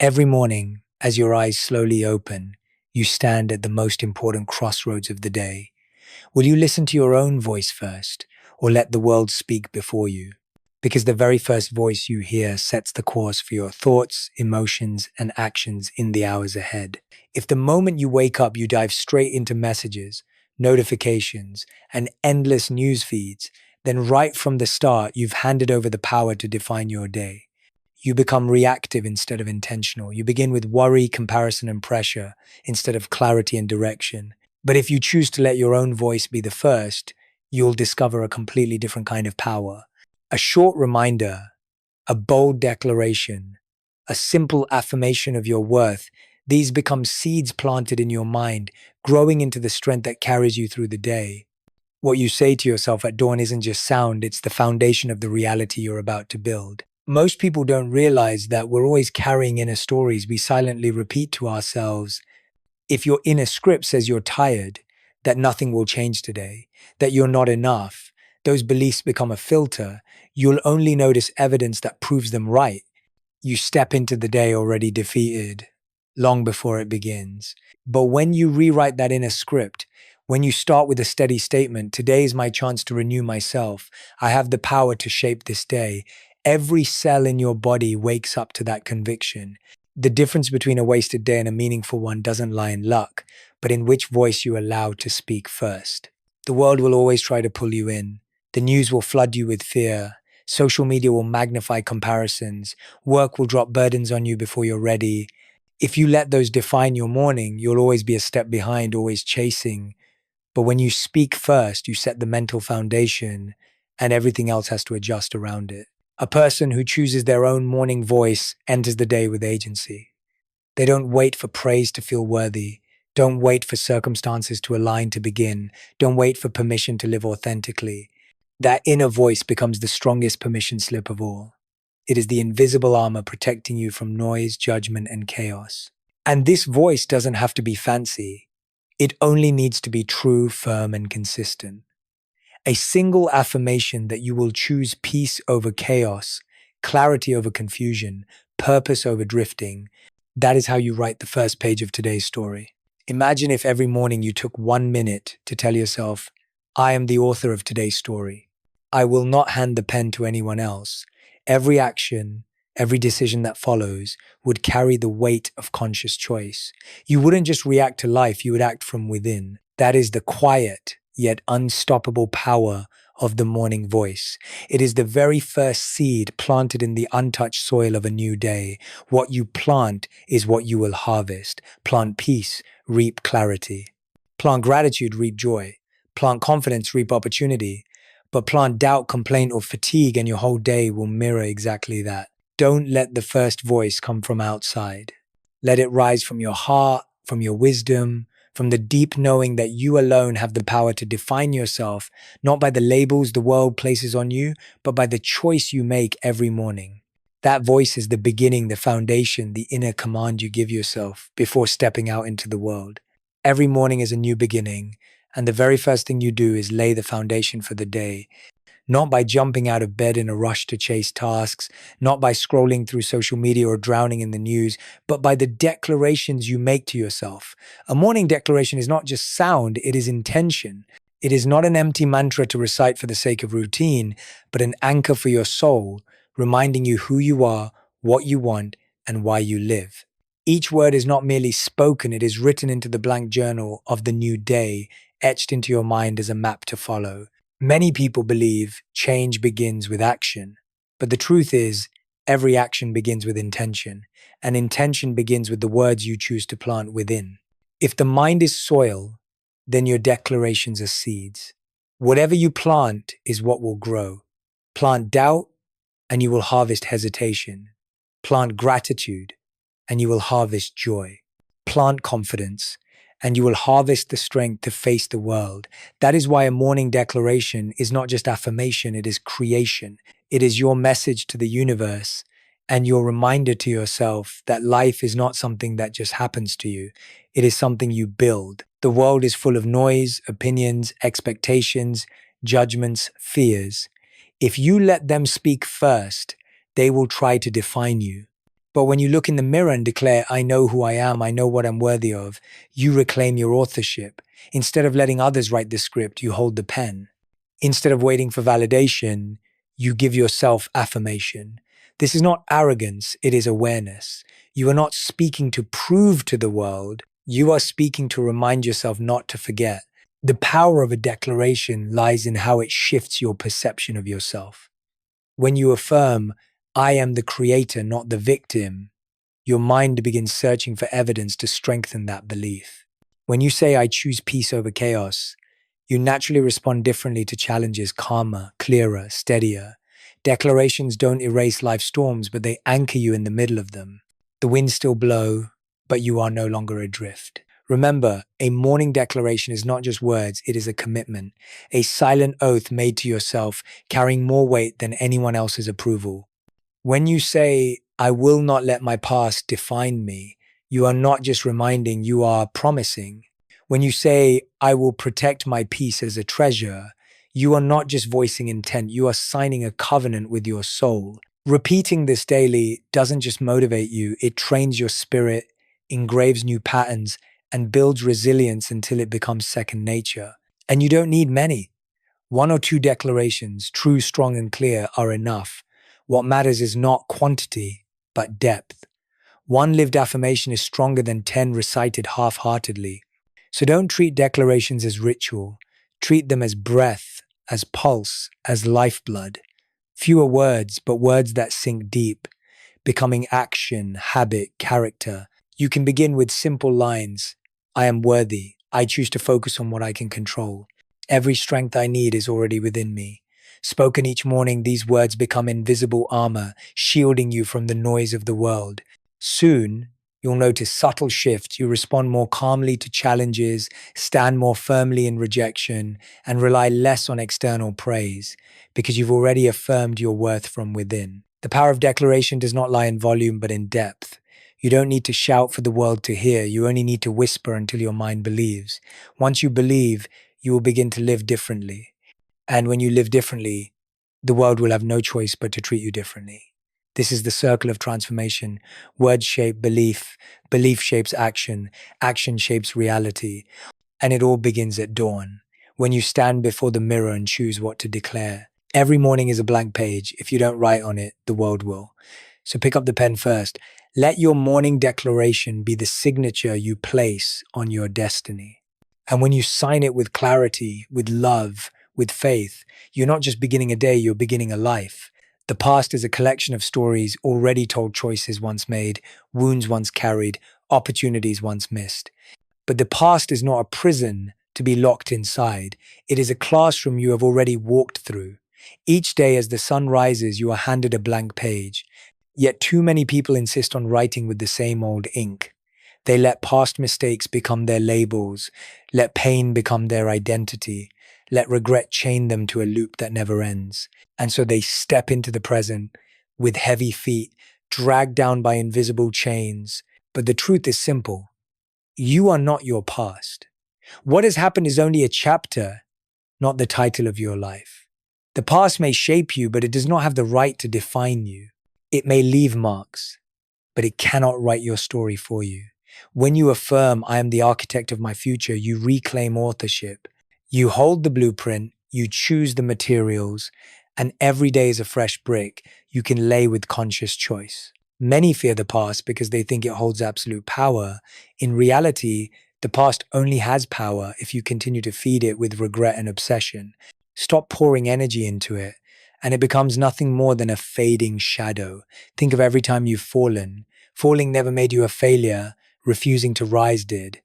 Every morning, as your eyes slowly open, you stand at the most important crossroads of the day. Will you listen to your own voice first, or let the world speak before you? Because the very first voice you hear sets the course for your thoughts, emotions, and actions in the hours ahead. If the moment you wake up, you dive straight into messages, notifications, and endless news feeds, then right from the start, you've handed over the power to define your day. You become reactive instead of intentional. You begin with worry, comparison, and pressure instead of clarity and direction. But if you choose to let your own voice be the first, you'll discover a completely different kind of power. A short reminder, a bold declaration, a simple affirmation of your worth, these become seeds planted in your mind, growing into the strength that carries you through the day. What you say to yourself at dawn isn't just sound, it's the foundation of the reality you're about to build. Most people don't realize that we're always carrying inner stories we silently repeat to ourselves. If your inner script says you're tired, that nothing will change today, that you're not enough, those beliefs become a filter. You'll only notice evidence that proves them right. You step into the day already defeated, long before it begins. But when you rewrite that inner script, when you start with a steady statement, today is my chance to renew myself. I have the power to shape this day. Every cell in your body wakes up to that conviction. The difference between a wasted day and a meaningful one doesn't lie in luck, but in which voice you allow to speak first. The world will always try to pull you in. The news will flood you with fear. Social media will magnify comparisons. Work will drop burdens on you before you're ready. If you let those define your morning, you'll always be a step behind, always chasing. But when you speak first, you set the mental foundation, and everything else has to adjust around it. A person who chooses their own morning voice enters the day with agency. They don't wait for praise to feel worthy. Don't wait for circumstances to align to begin. Don't wait for permission to live authentically. That inner voice becomes the strongest permission slip of all. It is the invisible armor protecting you from noise, judgment, and chaos. And this voice doesn't have to be fancy. It only needs to be true, firm, and consistent. A single affirmation that you will choose peace over chaos, clarity over confusion, purpose over drifting. That is how you write the first page of today's story. Imagine if every morning you took 1 minute to tell yourself, I am the author of today's story. I will not hand the pen to anyone else. Every action, every decision that follows would carry the weight of conscious choice. You wouldn't just react to life, you would act from within. That is the quiet, yet unstoppable power of the morning voice. It is the very first seed planted in the untouched soil of a new day. What you plant is what you will harvest. Plant peace, reap clarity. Plant gratitude, reap joy. Plant confidence, reap opportunity. But plant doubt, complaint, or fatigue, and your whole day will mirror exactly that. Don't let the first voice come from outside. Let it rise from your heart, from your wisdom, from the deep knowing that you alone have the power to define yourself, not by the labels the world places on you, but by the choice you make every morning. That voice is the beginning, the foundation, the inner command you give yourself before stepping out into the world. Every morning is a new beginning, and the very first thing you do is lay the foundation for the day. Not by jumping out of bed in a rush to chase tasks, not by scrolling through social media or drowning in the news, but by the declarations you make to yourself. A morning declaration is not just sound, it is intention. It is not an empty mantra to recite for the sake of routine, but an anchor for your soul, reminding you who you are, what you want, and why you live. Each word is not merely spoken, it is written into the blank journal of the new day, etched into your mind as a map to follow. Many people believe change begins with action, but the truth is, every action begins with intention, and intention begins with the words you choose to plant within. If the mind is soil, then your declarations are seeds. Whatever you plant is what will grow. Plant doubt, and you will harvest hesitation. Plant gratitude, and you will harvest joy. Plant confidence, and you will harvest the strength to face the world. That is why a morning declaration is not just affirmation, it is creation. It is your message to the universe and your reminder to yourself that life is not something that just happens to you. It is something you build. The world is full of noise, opinions, expectations, judgments, fears. If you let them speak first, they will try to define you. But when you look in the mirror and declare, I know who I am, I know what I'm worthy of, you reclaim your authorship. Instead of letting others write the script, you hold the pen. Instead of waiting for validation, you give yourself affirmation. This is not arrogance, it is awareness. You are not speaking to prove to the world, you are speaking to remind yourself not to forget. The power of a declaration lies in how it shifts your perception of yourself. When you affirm, I am the creator, not the victim, your mind begins searching for evidence to strengthen that belief. When you say, I choose peace over chaos, you naturally respond differently to challenges, calmer, clearer, steadier. Declarations don't erase life's storms, but they anchor you in the middle of them. The winds still blow, but you are no longer adrift. Remember, a morning declaration is not just words, it is a commitment, a silent oath made to yourself, carrying more weight than anyone else's approval. When you say, I will not let my past define me, you are not just reminding, you are promising. When you say, I will protect my peace as a treasure, you are not just voicing intent, you are signing a covenant with your soul. Repeating this daily doesn't just motivate you, it trains your spirit, engraves new patterns, and builds resilience until it becomes second nature. And you don't need many. One or two declarations, true, strong, and clear, are enough. What matters is not quantity, but depth. One lived affirmation is stronger than 10 recited half-heartedly. So don't treat declarations as ritual. Treat them as breath, as pulse, as lifeblood. Fewer words, but words that sink deep, becoming action, habit, character. You can begin with simple lines. I am worthy. I choose to focus on what I can control. Every strength I need is already within me. Spoken each morning, these words become invisible armor, shielding you from the noise of the world. Soon, you'll notice subtle shifts. You respond more calmly to challenges, stand more firmly in rejection, and rely less on external praise, because you've already affirmed your worth from within. The power of declaration does not lie in volume, but in depth. You don't need to shout for the world to hear. You only need to whisper until your mind believes. Once you believe, you will begin to live differently. And when you live differently, the world will have no choice but to treat you differently. This is the circle of transformation. Words shape belief, belief shapes action, action shapes reality, and it all begins at dawn, when you stand before the mirror and choose what to declare. Every morning is a blank page. If you don't write on it, the world will. So pick up the pen first. Let your morning declaration be the signature you place on your destiny. And when you sign it with clarity, with love, with faith, you're not just beginning a day, you're beginning a life. The past is a collection of stories already told, choices once made, wounds once carried, opportunities once missed. But the past is not a prison to be locked inside. It is a classroom you have already walked through. Each day as the sun rises, you are handed a blank page. Yet too many people insist on writing with the same old ink. They let past mistakes become their labels, let pain become their identity, let regret chain them to a loop that never ends. And so they step into the present with heavy feet, dragged down by invisible chains. But the truth is simple. You are not your past. What has happened is only a chapter, not the title of your life. The past may shape you, but it does not have the right to define you. It may leave marks, but it cannot write your story for you. When you affirm, I am the architect of my future, you reclaim authorship. You hold the blueprint, you choose the materials, and every day is a fresh brick you can lay with conscious choice. Many fear the past because they think it holds absolute power. In reality, the past only has power if you continue to feed it with regret and obsession. Stop pouring energy into it, and it becomes nothing more than a fading shadow. Think of every time you've fallen. Falling never made you a failure, refusing to rise did.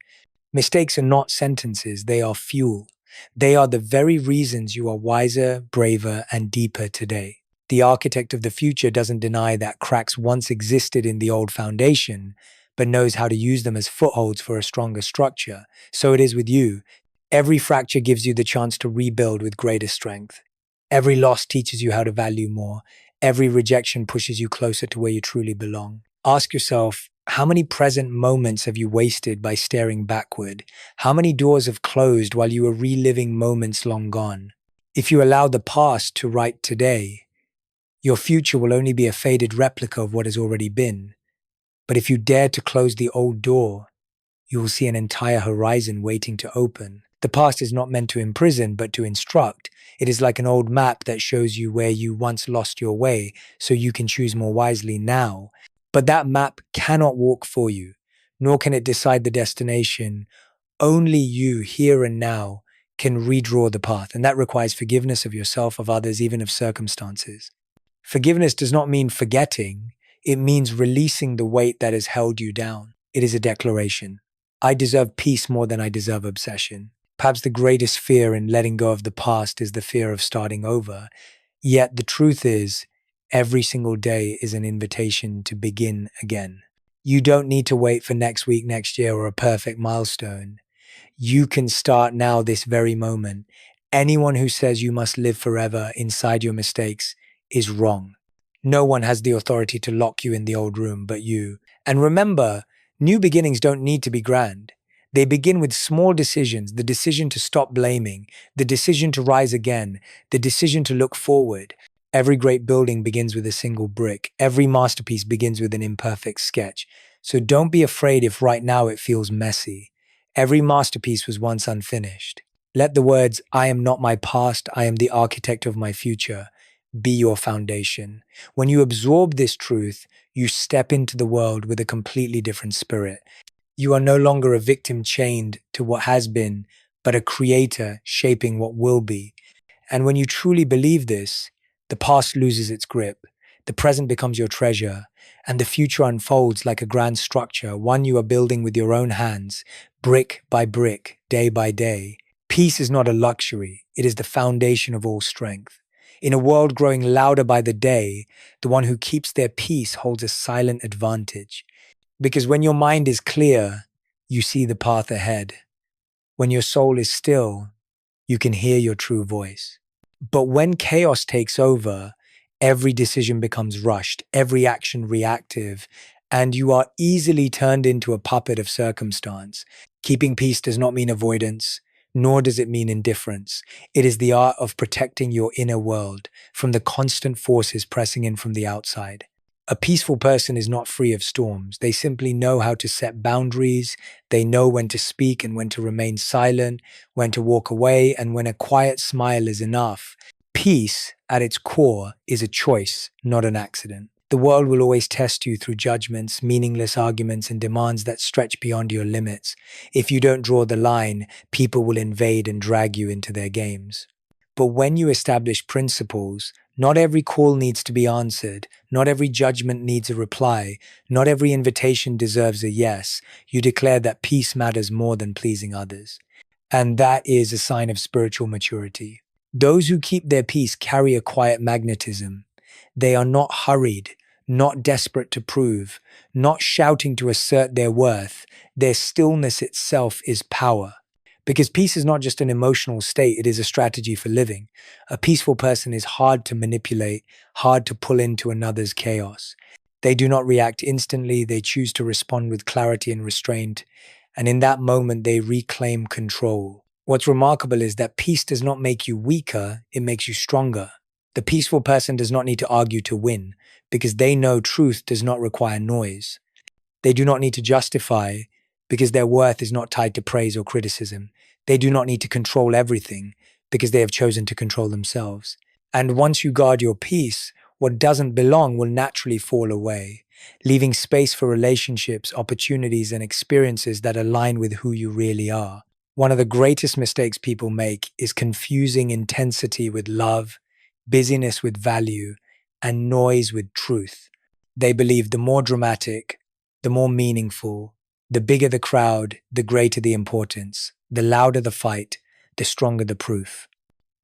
Mistakes are not sentences, they are fuel. They are the very reasons you are wiser, braver, and deeper today. The architect of the future doesn't deny that cracks once existed in the old foundation, but knows how to use them as footholds for a stronger structure. So it is with you. Every fracture gives you the chance to rebuild with greater strength. Every loss teaches you how to value more. Every rejection pushes you closer to where you truly belong. Ask yourself, how many present moments have you wasted by staring backward? How many doors have closed while you were reliving moments long gone? If you allow the past to write today, your future will only be a faded replica of what has already been. But if you dare to close the old door, you will see an entire horizon waiting to open. The past is not meant to imprison, but to instruct. It is like an old map that shows you where you once lost your way, so you can choose more wisely now. But that map cannot walk for you, nor can it decide the destination. Only you, here and now, can redraw the path, and that requires forgiveness of yourself, of others, even of circumstances. Forgiveness does not mean forgetting, it means releasing the weight that has held you down. It is a declaration. I deserve peace more than I deserve obsession. Perhaps the greatest fear in letting go of the past is the fear of starting over. Yet the truth is, every single day is an invitation to begin again. You don't need to wait for next week, next year, or a perfect milestone. You can start now, this very moment. Anyone who says you must live forever inside your mistakes is wrong. No one has the authority to lock you in the old room but you. And remember, new beginnings don't need to be grand. They begin with small decisions: the decision to stop blaming, the decision to rise again, the decision to look forward. Every great building begins with a single brick. Every masterpiece begins with an imperfect sketch. So don't be afraid if right now it feels messy. Every masterpiece was once unfinished. Let the words, "I am not my past, I am the architect of my future," be your foundation. When you absorb this truth, you step into the world with a completely different spirit. You are no longer a victim chained to what has been, but a creator shaping what will be. And when you truly believe this, the past loses its grip, the present becomes your treasure, and the future unfolds like a grand structure, one you are building with your own hands, brick by brick, day by day. Peace is not a luxury, it is the foundation of all strength. In a world growing louder by the day, the one who keeps their peace holds a silent advantage. Because when your mind is clear, you see the path ahead. When your soul is still, you can hear your true voice. But when chaos takes over, every decision becomes rushed, every action reactive, and you are easily turned into a puppet of circumstance. Keeping peace does not mean avoidance, nor does it mean indifference. It is the art of protecting your inner world from the constant forces pressing in from the outside. A peaceful person is not free of storms. They simply know how to set boundaries. They know when to speak and when to remain silent, when to walk away, and when a quiet smile is enough. Peace, at its core, is a choice, not an accident. The world will always test you through judgments, meaningless arguments, and demands that stretch beyond your limits. If you don't draw the line, people will invade and drag you into their games. But when you establish principles, not every call needs to be answered, not every judgment needs a reply, not every invitation deserves a yes. You declare that peace matters more than pleasing others. And that is a sign of spiritual maturity. Those who keep their peace carry a quiet magnetism. They are not hurried, not desperate to prove, not shouting to assert their worth. Their stillness itself is power. Because peace is not just an emotional state, it is a strategy for living. A peaceful person is hard to manipulate, hard to pull into another's chaos. They do not react instantly, they choose to respond with clarity and restraint, and in that moment they reclaim control. What's remarkable is that peace does not make you weaker, it makes you stronger. The peaceful person does not need to argue to win, because they know truth does not require noise. They do not need to justify, because their worth is not tied to praise or criticism. They do not need to control everything, because they have chosen to control themselves. And once you guard your peace, what doesn't belong will naturally fall away, leaving space for relationships, opportunities, and experiences that align with who you really are. One of the greatest mistakes people make is confusing intensity with love, busyness with value, and noise with truth. They believe the more dramatic, the more meaningful, the bigger the crowd, the greater the importance, the louder the fight, the stronger the proof.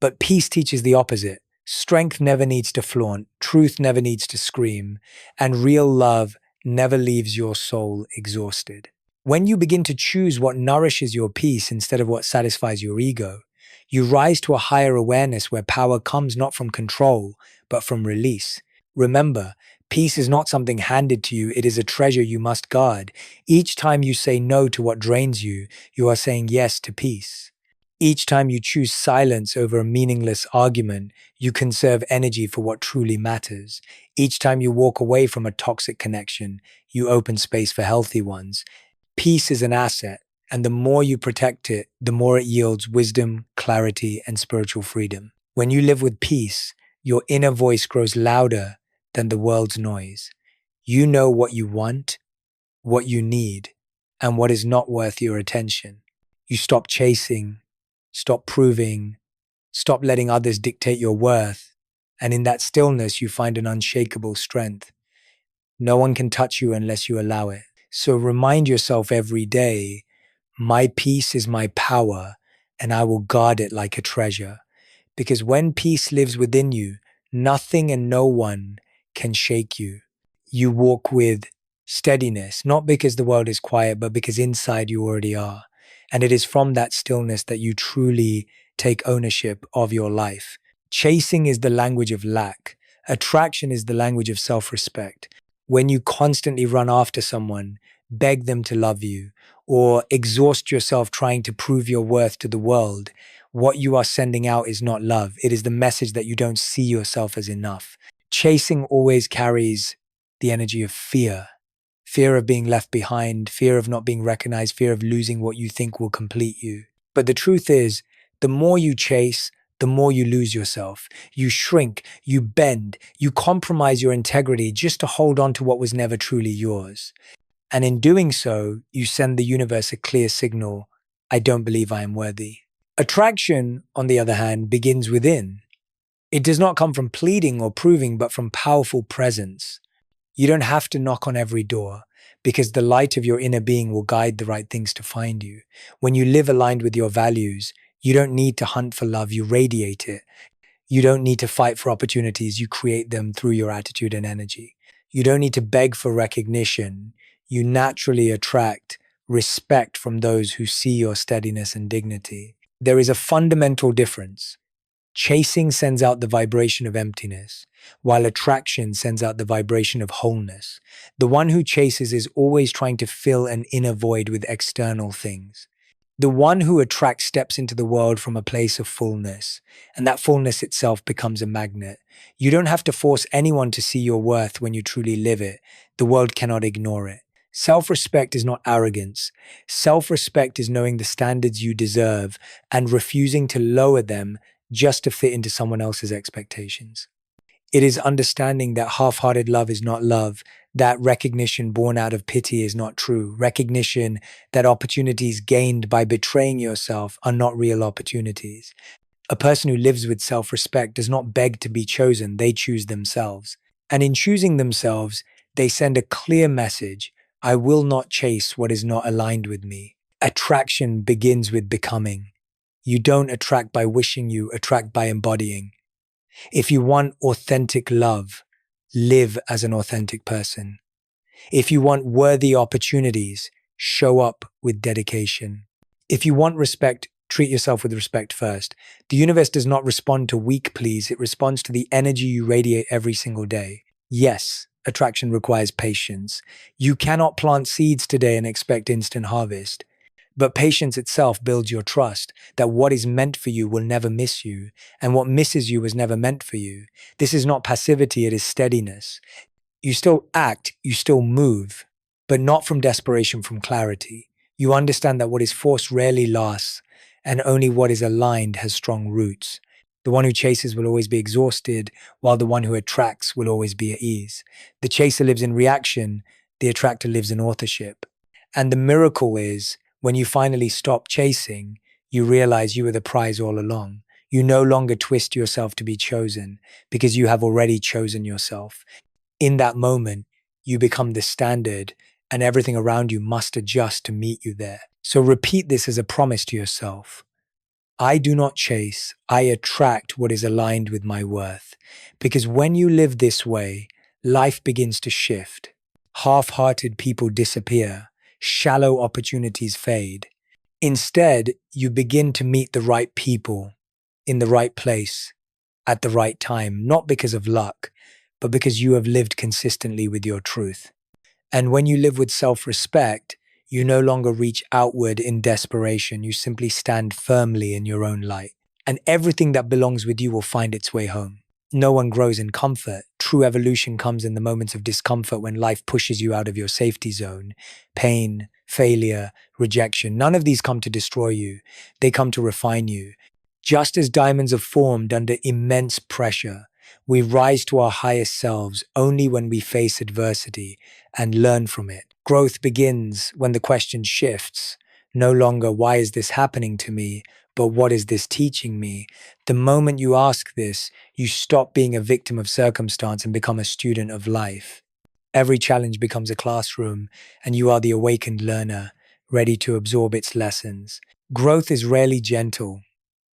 But peace teaches the opposite. Strength never needs to flaunt, truth never needs to scream, and real love never leaves your soul exhausted. When you begin to choose what nourishes your peace instead of what satisfies your ego, you rise to a higher awareness where power comes not from control, but from release. Remember, peace is not something handed to you, it is a treasure you must guard. Each time you say no to what drains you, you are saying yes to peace. Each time you choose silence over a meaningless argument, you conserve energy for what truly matters. Each time you walk away from a toxic connection, you open space for healthy ones. Peace is an asset, and the more you protect it, the more it yields wisdom, clarity, and spiritual freedom. When you live with peace, your inner voice grows louder than the world's noise. You know what you want, what you need, and what is not worth your attention. You stop chasing, stop proving, stop letting others dictate your worth, and in that stillness, you find an unshakable strength. No one can touch you unless you allow it. So remind yourself every day, my peace is my power, and I will guard it like a treasure. Because when peace lives within you, nothing and no one can shake you. You walk with steadiness, not because the world is quiet, but because inside you already are. And it is from that stillness that you truly take ownership of your life. Chasing is the language of lack. Attraction is the language of self-respect. When you constantly run after someone, beg them to love you, or exhaust yourself trying to prove your worth to the world, what you are sending out is not love. It is the message that you don't see yourself as enough. Chasing always carries the energy of fear. Fear of being left behind, fear of not being recognized, fear of losing what you think will complete you. But the truth is, the more you chase, the more you lose yourself. You shrink, you bend, you compromise your integrity just to hold on to what was never truly yours. And in doing so, you send the universe a clear signal, I don't believe I am worthy. Attraction, on the other hand, begins within. It does not come from pleading or proving, but from powerful presence. You don't have to knock on every door, because the light of your inner being will guide the right things to find you. When you live aligned with your values, you don't need to hunt for love, you radiate it. You don't need to fight for opportunities, you create them through your attitude and energy. You don't need to beg for recognition, you naturally attract respect from those who see your steadiness and dignity. There is a fundamental difference. Chasing sends out the vibration of emptiness, while attraction sends out the vibration of wholeness. The one who chases is always trying to fill an inner void with external things. The one who attracts steps into the world from a place of fullness, and that fullness itself becomes a magnet. You don't have to force anyone to see your worth when you truly live it. The world cannot ignore it. Self-respect is not arrogance. Self-respect is knowing the standards you deserve and refusing to lower them just to fit into someone else's expectations. It is understanding that half-hearted love is not love, that recognition born out of pity is not true, recognition that opportunities gained by betraying yourself are not real opportunities. A person who lives with self-respect does not beg to be chosen, they choose themselves. And in choosing themselves, they send a clear message, I will not chase what is not aligned with me. Attraction begins with becoming. You don't attract by wishing, you attract by embodying. If you want authentic love, live as an authentic person. If you want worthy opportunities, show up with dedication. If you want respect, treat yourself with respect first. The universe does not respond to weak pleas, it responds to the energy you radiate every single day. Yes, attraction requires patience. You cannot plant seeds today and expect instant harvest. But patience itself builds your trust that what is meant for you will never miss you, and what misses you was never meant for you. This is not passivity, it is steadiness. You still act, you still move, but not from desperation, from clarity. You understand that what is forced rarely lasts, and only what is aligned has strong roots. The one who chases will always be exhausted, while the one who attracts will always be at ease. The chaser lives in reaction, the attractor lives in authorship. And the miracle is, when you finally stop chasing, you realize you were the prize all along. You no longer twist yourself to be chosen because you have already chosen yourself. In that moment, you become the standard and everything around you must adjust to meet you there. So repeat this as a promise to yourself. I do not chase, I attract what is aligned with my worth. Because when you live this way, life begins to shift. Half-hearted people disappear. Shallow opportunities fade. Instead, you begin to meet the right people in the right place at the right time, not because of luck, but because you have lived consistently with your truth. And when you live with self-respect, You no longer reach outward in desperation. You simply stand firmly in your own light. And everything that belongs with you will find its way home. No one grows in comfort. True evolution comes in the moments of discomfort when life pushes you out of your safety zone. Pain, failure, rejection, none of these come to destroy you. They come to refine you. Just as diamonds are formed under immense pressure, we rise to our highest selves only when we face adversity and learn from it. Growth begins when the question shifts. No longer, why is this happening to me? But what is this teaching me? The moment you ask this, you stop being a victim of circumstance and become a student of life. Every challenge becomes a classroom, and you are the awakened learner, ready to absorb its lessons. Growth is rarely gentle.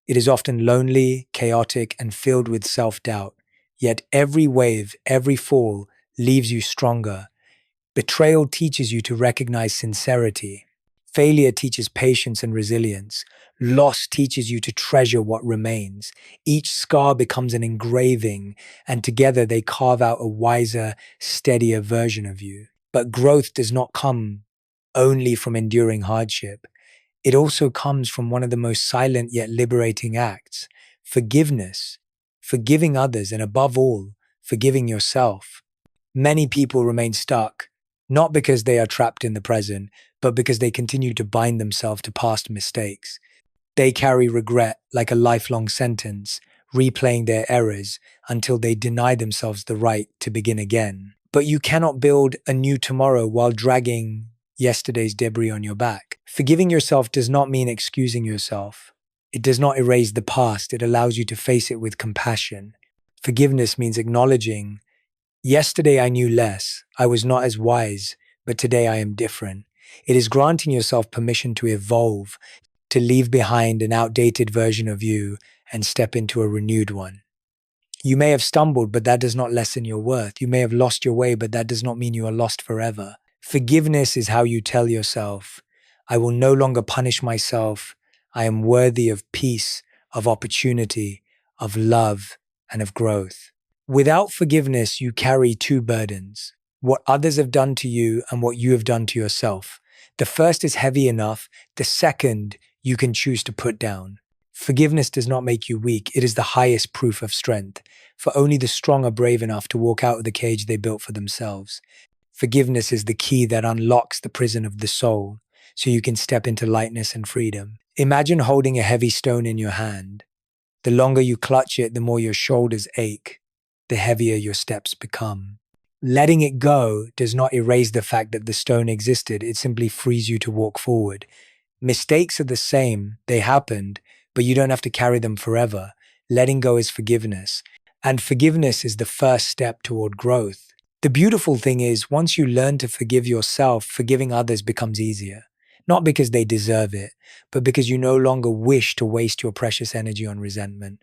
It is often lonely, chaotic, and filled with self-doubt. Yet every wave, every fall, leaves you stronger. Betrayal teaches you to recognize sincerity. Failure teaches patience and resilience. Loss teaches you to treasure what remains. Each scar becomes an engraving, and together they carve out a wiser, steadier version of you. But growth does not come only from enduring hardship. It also comes from one of the most silent yet liberating acts: forgiveness. Forgiving others, and above all, forgiving yourself. Many people remain stuck, not because they are trapped in the present, but because they continue to bind themselves to past mistakes. They carry regret like a lifelong sentence, replaying their errors until they deny themselves the right to begin again. But you cannot build a new tomorrow while dragging yesterday's debris on your back. Forgiving yourself does not mean excusing yourself. It does not erase the past. It allows you to face it with compassion. Forgiveness means acknowledging, yesterday I knew less. I was not as wise, but today I am different. It is granting yourself permission to evolve, to leave behind an outdated version of you and step into a renewed one. You may have stumbled, but that does not lessen your worth. You may have lost your way, but that does not mean you are lost forever. Forgiveness is how you tell yourself, I will no longer punish myself. I am worthy of peace, of opportunity, of love, and of growth. Without forgiveness, you carry two burdens: what others have done to you and what you have done to yourself. The first is heavy enough. The second, you can choose to put down. Forgiveness does not make you weak. It is the highest proof of strength, for only the strong are brave enough to walk out of the cage they built for themselves. Forgiveness is the key that unlocks the prison of the soul, so you can step into lightness and freedom. Imagine holding a heavy stone in your hand. The longer you clutch it, the more your shoulders ache, the heavier your steps become. Letting it go does not erase the fact that the stone existed. It simply frees you to walk forward. Mistakes are the same. They happened, but you don't have to carry them forever. Letting go is forgiveness, and forgiveness is the first step toward growth. The beautiful thing is, once you learn to forgive yourself, forgiving others becomes easier. Not because they deserve it, but because you no longer wish to waste your precious energy on resentment.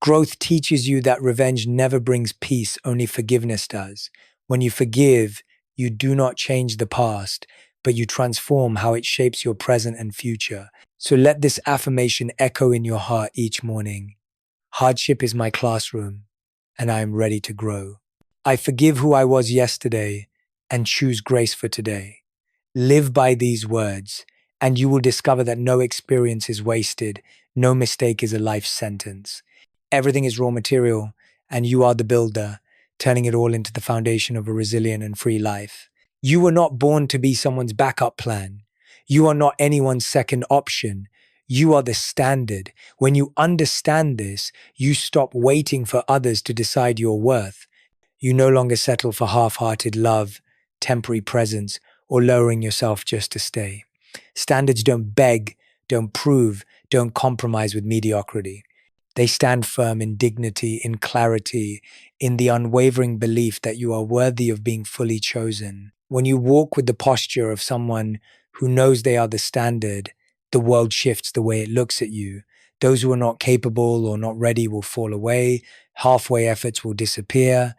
Growth teaches you that revenge never brings peace, only forgiveness does. When you forgive, you do not change the past, but you transform how it shapes your present and future. So let this affirmation echo in your heart each morning. Hardship is my classroom, and I am ready to grow. I forgive who I was yesterday and choose grace for today. Live by these words, and you will discover that no experience is wasted, no mistake is a life sentence. Everything is raw material, and you are the builder, turning it all into the foundation of a resilient and free life. You were not born to be someone's backup plan. You are not anyone's second option. You are the standard. When you understand this, you stop waiting for others to decide your worth. You no longer settle for half-hearted love, temporary presence, or lowering yourself just to stay. Standards don't beg, don't prove, don't compromise with mediocrity. They stand firm in dignity, in clarity, in the unwavering belief that you are worthy of being fully chosen. When you walk with the posture of someone who knows they are the standard, the world shifts the way it looks at you. Those who are not capable or not ready will fall away, halfway efforts will disappear,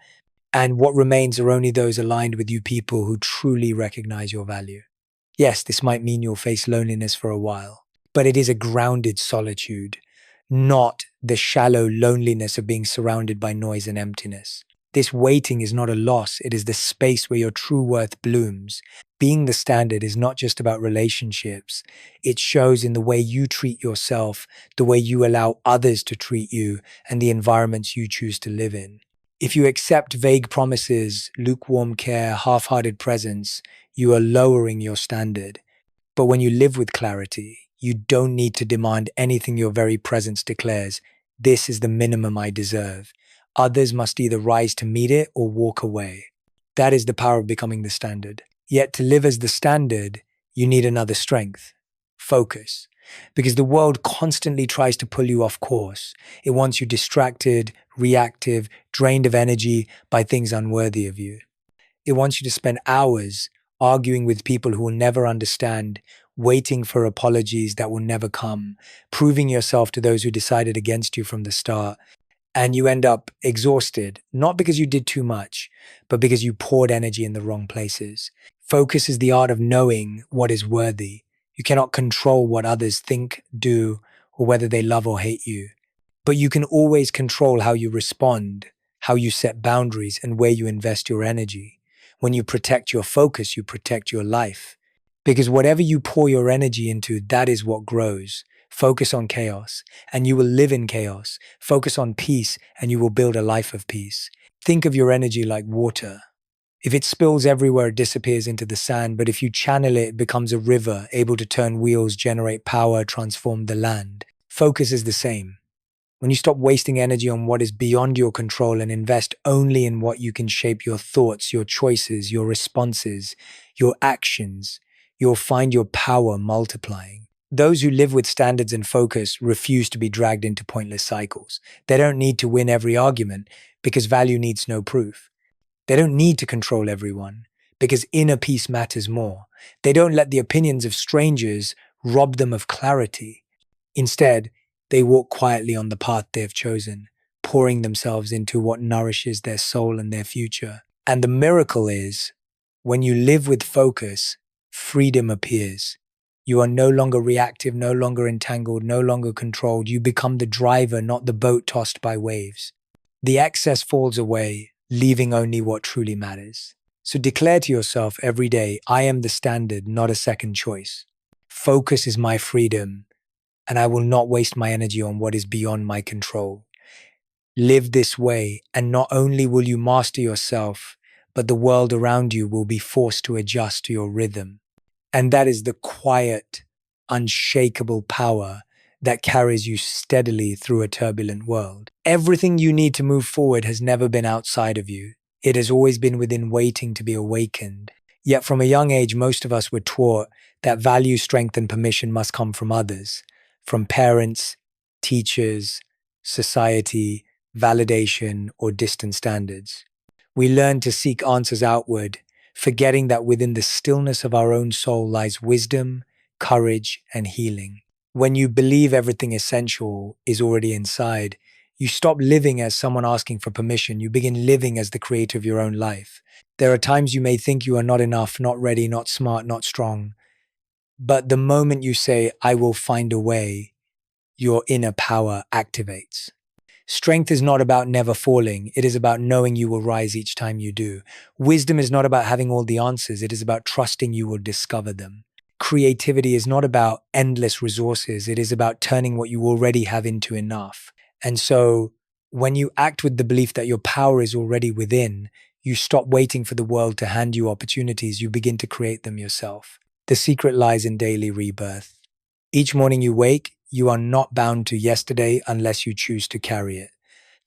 and what remains are only those aligned with you, people who truly recognize your value. Yes, this might mean you'll face loneliness for a while, but it is a grounded solitude, not the shallow loneliness of being surrounded by noise and emptiness. This waiting is not a loss, it is the space where your true worth blooms. Being the standard is not just about relationships, it shows in the way you treat yourself, the way you allow others to treat you, and the environments you choose to live in. If you accept vague promises, lukewarm care, half-hearted presence, you are lowering your standard. But when you live with clarity, you don't need to demand anything your very presence declares. This is the minimum I deserve. Others must either rise to meet it or walk away. That is the power of becoming the standard. Yet to live as the standard, you need another strength: focus. Because the world constantly tries to pull you off course. It wants you distracted, reactive, drained of energy by things unworthy of you. It wants you to spend hours arguing with people who will never understand, waiting for apologies that will never come, proving yourself to those who decided against you from the start. And you end up exhausted, not because you did too much, but because you poured energy in the wrong places. Focus is the art of knowing what is worthy. You cannot control what others think, do, or whether they love or hate you. But you can always control how you respond, how you set boundaries, and where you invest your energy. When you protect your focus, you protect your life. Because whatever you pour your energy into, that is what grows. Focus on chaos, and you will live in chaos. Focus on peace, and you will build a life of peace. Think of your energy like water. If it spills everywhere, it disappears into the sand, but if you channel it, it becomes a river, able to turn wheels, generate power, transform the land. Focus is the same. When you stop wasting energy on what is beyond your control and invest only in what you can shape: your thoughts, your choices, your responses, your actions, you'll find your power multiplying. Those who live with standards and focus refuse to be dragged into pointless cycles. They don't need to win every argument because value needs no proof. They don't need to control everyone because inner peace matters more. They don't let the opinions of strangers rob them of clarity. Instead, they walk quietly on the path they have chosen, pouring themselves into what nourishes their soul and their future. And the miracle is, when you live with focus, freedom appears. You are no longer reactive, no longer entangled, no longer controlled. You become the driver, not the boat tossed by waves. The excess falls away, leaving only what truly matters. So declare to yourself every day, I am the standard, not a second choice. Focus is my freedom, and I will not waste my energy on what is beyond my control. Live this way, and not only will you master yourself, but the world around you will be forced to adjust to your rhythm. And that is the quiet, unshakable power that carries you steadily through a turbulent world. Everything you need to move forward has never been outside of you. It has always been within, waiting to be awakened. Yet from a young age, most of us were taught that value, strength, and permission must come from others, from parents, teachers, society, validation, or distant standards. We learn to seek answers outward, forgetting that within the stillness of our own soul lies wisdom, courage, and healing. When you believe everything essential is already inside, you stop living as someone asking for permission. You begin living as the creator of your own life. There are times you may think you are not enough, not ready, not smart, not strong. But the moment you say, I will find a way, your inner power activates. Strength is not about never falling. It is about knowing you will rise each time you do. Wisdom is not about having all the answers. It is about trusting you will discover them. Creativity is not about endless resources. It is about turning what you already have into enough. And so when you act with the belief that your power is already within, you stop waiting for the world to hand you opportunities. You begin to create them yourself. The secret lies in daily rebirth. Each morning you wake, you are not bound to yesterday unless you choose to carry it.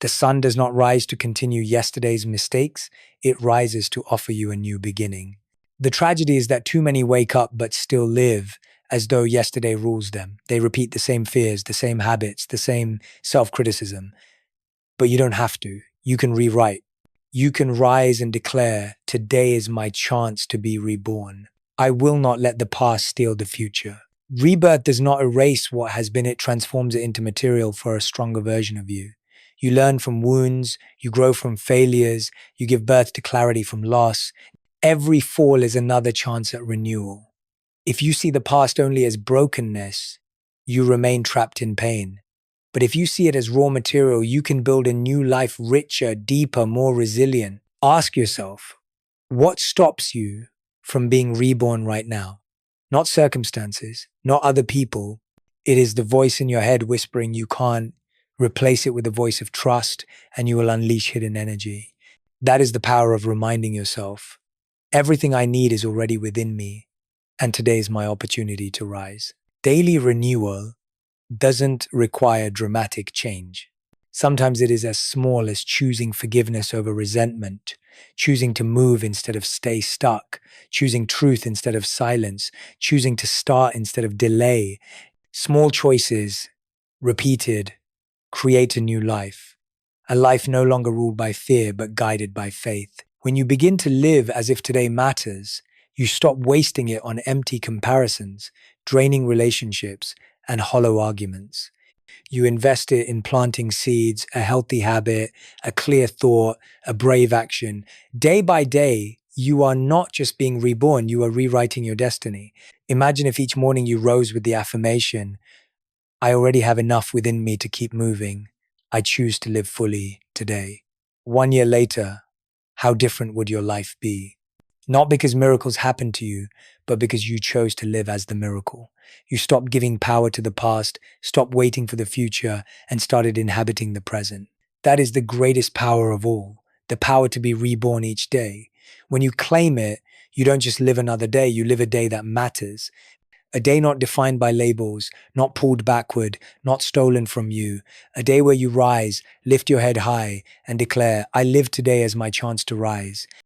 The sun does not rise to continue yesterday's mistakes. It rises to offer you a new beginning. The tragedy is that too many wake up but still live as though yesterday rules them. They repeat the same fears, the same habits, the same self-criticism. But you don't have to. You can rewrite. You can rise and declare, today is my chance to be reborn. I will not let the past steal the future. Rebirth does not erase what has been, it transforms it into material for a stronger version of you. You learn from wounds, you grow from failures, you give birth to clarity from loss. Every fall is another chance at renewal. If you see the past only as brokenness, you remain trapped in pain. But if you see it as raw material, you can build a new life richer, deeper, more resilient. Ask yourself, what stops you from being reborn right now? Not circumstances, not other people. It is the voice in your head whispering you can't. Replace it with a voice of trust, and you will unleash hidden energy. That is the power of reminding yourself, everything I need is already within me, and today is my opportunity to rise. Daily renewal doesn't require dramatic change. Sometimes it is as small as choosing forgiveness over resentment, choosing to move instead of stay stuck, choosing truth instead of silence, choosing to start instead of delay. Small choices, repeated, create a new life. A life no longer ruled by fear, but guided by faith. When you begin to live as if today matters, you stop wasting it on empty comparisons, draining relationships, and hollow arguments. You invest it in planting seeds, a healthy habit, a clear thought, a brave action. Day by day, you are not just being reborn, you are rewriting your destiny. Imagine if each morning you rose with the affirmation, I already have enough within me to keep moving. I choose to live fully today. 1 year later, how different would your life be? Not because miracles happened to you, but because you chose to live as the miracle. You stopped giving power to the past, stopped waiting for the future, and started inhabiting the present. That is the greatest power of all, the power to be reborn each day. When you claim it, you don't just live another day, you live a day that matters. A day not defined by labels, not pulled backward, not stolen from you. A day where you rise, lift your head high, and declare, I live today as my chance to rise.